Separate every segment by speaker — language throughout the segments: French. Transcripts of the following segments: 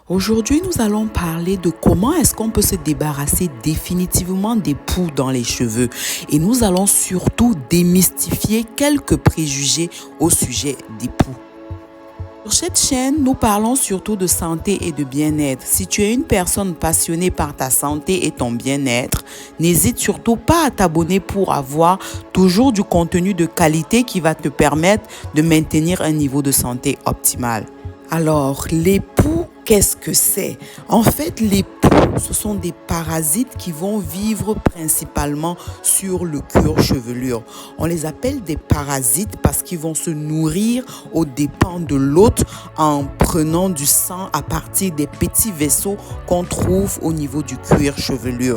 Speaker 1: Aujourd'hui, nous allons parler de comment est-ce qu'on peut se débarrasser définitivement des poux dans les cheveux. Et nous allons surtout démystifier quelques préjugés au sujet des poux. Sur cette chaîne, nous parlons surtout de santé et de bien-être. Si tu es une personne passionnée par ta santé et ton bien-être, n'hésite surtout pas à t'abonner pour avoir toujours du contenu de qualité qui va te permettre de maintenir un niveau de santé optimal. Alors, les poux, qu'est-ce que c'est? En fait, les poux, ce sont des parasites qui vont vivre principalement sur le cuir chevelu. On les appelle des parasites parce qu'ils vont se nourrir aux dépens de l'hôte en prenant du sang à partir des petits vaisseaux qu'on trouve au niveau du cuir chevelu.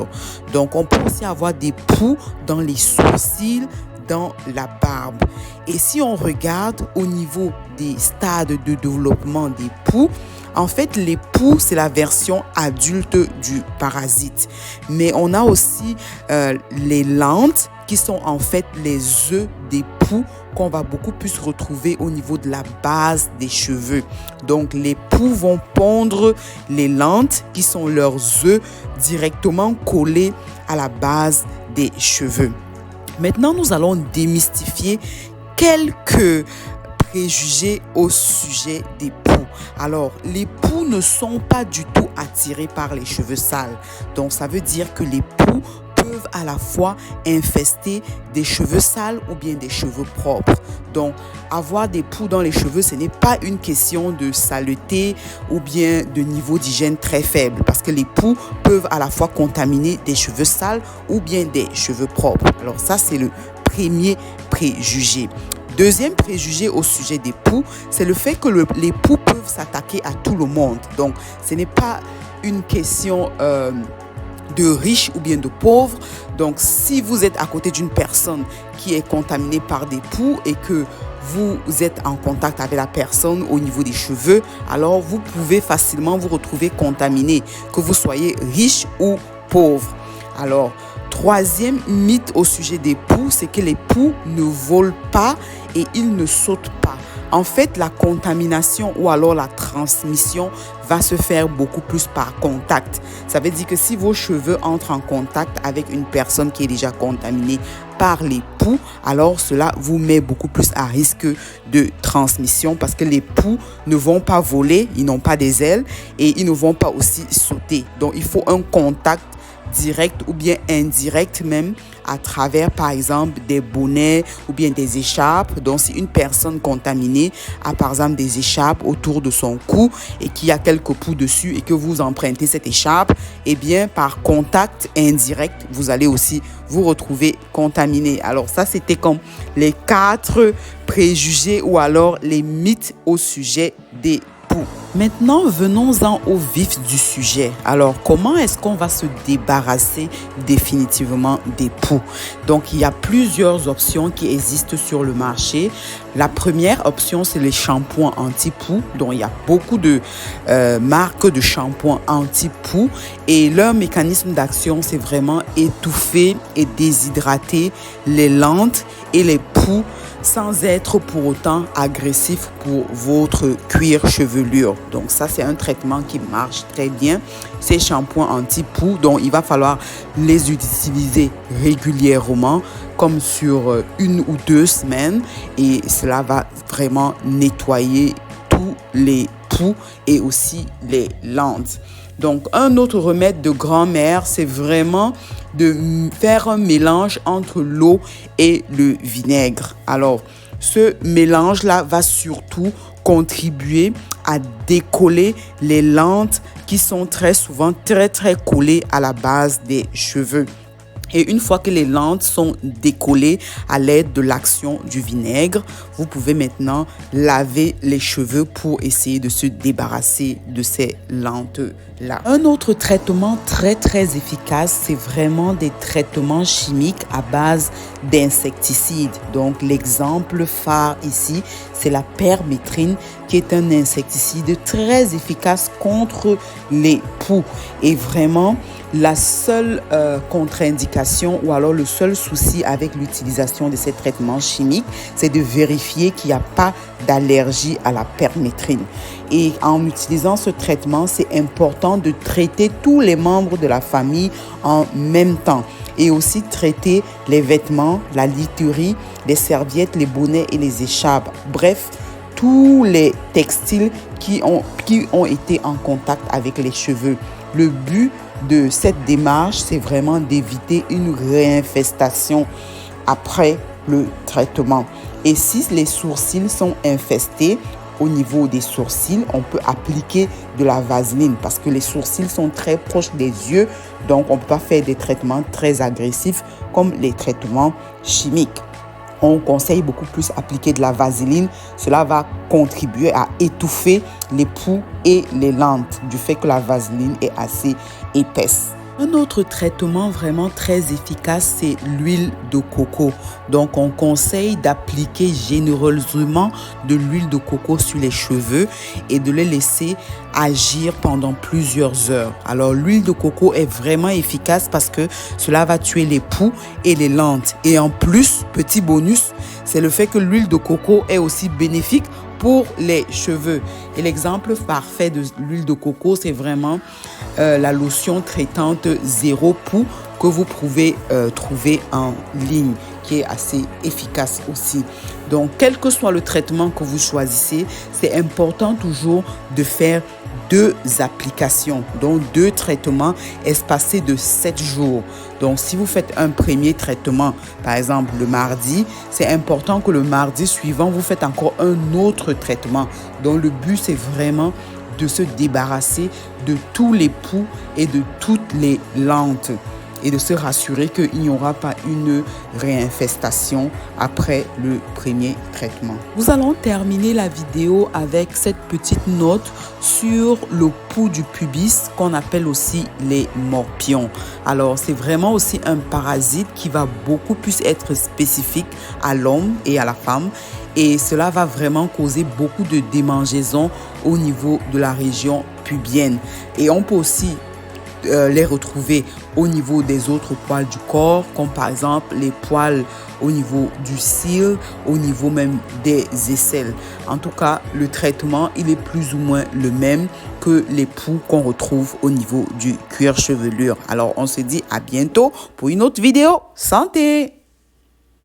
Speaker 1: Donc, on peut aussi avoir des poux dans les sourcils, dans la barbe. Et si on regarde au niveau des stades de développement des poux, en fait, les poux, c'est la version adulte du parasite. Mais on a aussi les lentes qui sont en fait les œufs des poux qu'on va beaucoup plus retrouver au niveau de la base des cheveux. Donc, les poux vont pondre les lentes qui sont leurs œufs directement collés à la base des cheveux. Maintenant, nous allons démystifier quelques préjugés au sujet des poux. Alors, les poux ne sont pas du tout attirés par les cheveux sales. Donc, ça veut dire que les poux peuvent à la fois infester des cheveux sales ou bien des cheveux propres. Donc, avoir des poux dans les cheveux, ce n'est pas une question de saleté ou bien de niveau d'hygiène très faible parce que les poux peuvent à la fois contaminer des cheveux sales ou bien des cheveux propres. Alors ça, c'est le premier préjugé. Deuxième préjugé au sujet des poux, c'est le fait que les poux peuvent s'attaquer à tout le monde. Donc, ce n'est pas une question de riche ou bien de pauvre. Donc, si vous êtes à côté d'une personne qui est contaminée par des poux et que vous êtes en contact avec la personne au niveau des cheveux, alors vous pouvez facilement vous retrouver contaminé, que vous soyez riche ou pauvre. Alors, troisième mythe au sujet des poux, c'est que les poux ne volent pas et ils ne sautent pas. En fait, la contamination ou alors la transmission va se faire beaucoup plus par contact. Ça veut dire que si vos cheveux entrent en contact avec une personne qui est déjà contaminée par les poux, alors cela vous met beaucoup plus à risque de transmission parce que les poux ne vont pas voler, ils n'ont pas des ailes et ils ne vont pas aussi sauter. Donc, il faut un contact direct ou bien indirect même à travers par exemple des bonnets ou bien des écharpes. Donc si une personne contaminée a par exemple des écharpes autour de son cou et qu'il y a quelques poux dessus et que vous empruntez cette écharpe, eh bien par contact indirect vous allez aussi vous retrouver contaminé. Alors ça, c'était comme les 4 préjugés ou alors les mythes au sujet des poux. Maintenant, venons-en au vif du sujet. Alors, comment est-ce qu'on va se débarrasser définitivement des poux? Donc, il y a plusieurs options qui existent sur le marché. La première option, c'est les shampoings anti-poux. Donc, il y a beaucoup de marques de shampoings anti-poux. Et leur mécanisme d'action, c'est vraiment étouffer et déshydrater les lentes et les poux sans être pour autant agressif pour votre cuir chevelu. Donc ça, c'est un traitement qui marche très bien. Ces shampoings anti-poux, donc il va falloir les utiliser régulièrement, comme sur 1 ou 2 semaines. Et cela va vraiment nettoyer tous les poux et aussi les lentes. Donc, un autre remède de grand-mère, c'est vraiment de faire un mélange entre l'eau et le vinaigre. Alors, ce mélange-là va surtout contribuer à décoller les lentes qui sont très souvent très collées à la base des cheveux. Et une fois que les lentes sont décollées à l'aide de l'action du vinaigre, vous pouvez maintenant laver les cheveux pour essayer de se débarrasser de ces lentes-là. Un autre traitement très efficace, c'est vraiment des traitements chimiques à base d'insecticides. Donc l'exemple phare ici, c'est la permétrine qui est un insecticide très efficace contre les poux. Et vraiment, la seule contre-indication application ou alors le seul souci avec l'utilisation de ces traitements chimiques, c'est de vérifier qu'il n'y a pas d'allergie à la permétrine. Et en utilisant ce traitement, c'est important de traiter tous les membres de la famille en même temps et aussi traiter les vêtements, la literie, les serviettes, les bonnets et les écharpes. Bref, tous les textiles qui ont été en contact avec les cheveux. Le but de cette démarche, c'est vraiment d'éviter une réinfestation après le traitement. Et si les sourcils sont infestés, au niveau des sourcils, on peut appliquer de la vaseline parce que les sourcils sont très proches des yeux. Donc, on ne peut pas faire des traitements très agressifs comme les traitements chimiques. On conseille beaucoup plus appliquer de la vaseline. Cela va contribuer à étouffer les poux et les lentes du fait que la vaseline est assez épaisse. Un autre traitement vraiment très efficace, c'est l'huile de coco. Donc, on conseille d'appliquer généreusement de l'huile de coco sur les cheveux et de les laisser agir pendant plusieurs heures. Alors, l'huile de coco est vraiment efficace parce que cela va tuer les poux et les lentes. Et en plus, petit bonus, c'est le fait que l'huile de coco est aussi bénéfique pour les cheveux. Et l'exemple parfait de l'huile de coco, c'est vraiment la lotion traitante zéro poux que vous pouvez trouver en ligne, qui est assez efficace aussi. Donc, quel que soit le traitement que vous choisissez, c'est important toujours de faire 2 applications, donc 2 traitements espacés de 7 jours. Donc, si vous faites un premier traitement, par exemple le mardi, c'est important que le mardi suivant, vous faites encore un autre traitement. Donc, le but, c'est vraiment de se débarrasser de tous les poux et de toutes les lentes et de se rassurer qu'il n'y aura pas une réinfestation après le premier traitement. Nous allons terminer la vidéo avec cette petite note sur le poux du pubis qu'on appelle aussi les morpions. Alors, c'est vraiment aussi un parasite qui va beaucoup plus être spécifique à l'homme et à la femme. Et cela va vraiment causer beaucoup de démangeaisons au niveau de la région pubienne. Et on peut aussi les retrouver au niveau des autres poils du corps, comme par exemple les poils au niveau du cil, au niveau même des aisselles. En tout cas, le traitement, il est plus ou moins le même que les poux qu'on retrouve au niveau du cuir chevelu. Alors, on se dit à bientôt pour une autre vidéo. Santé!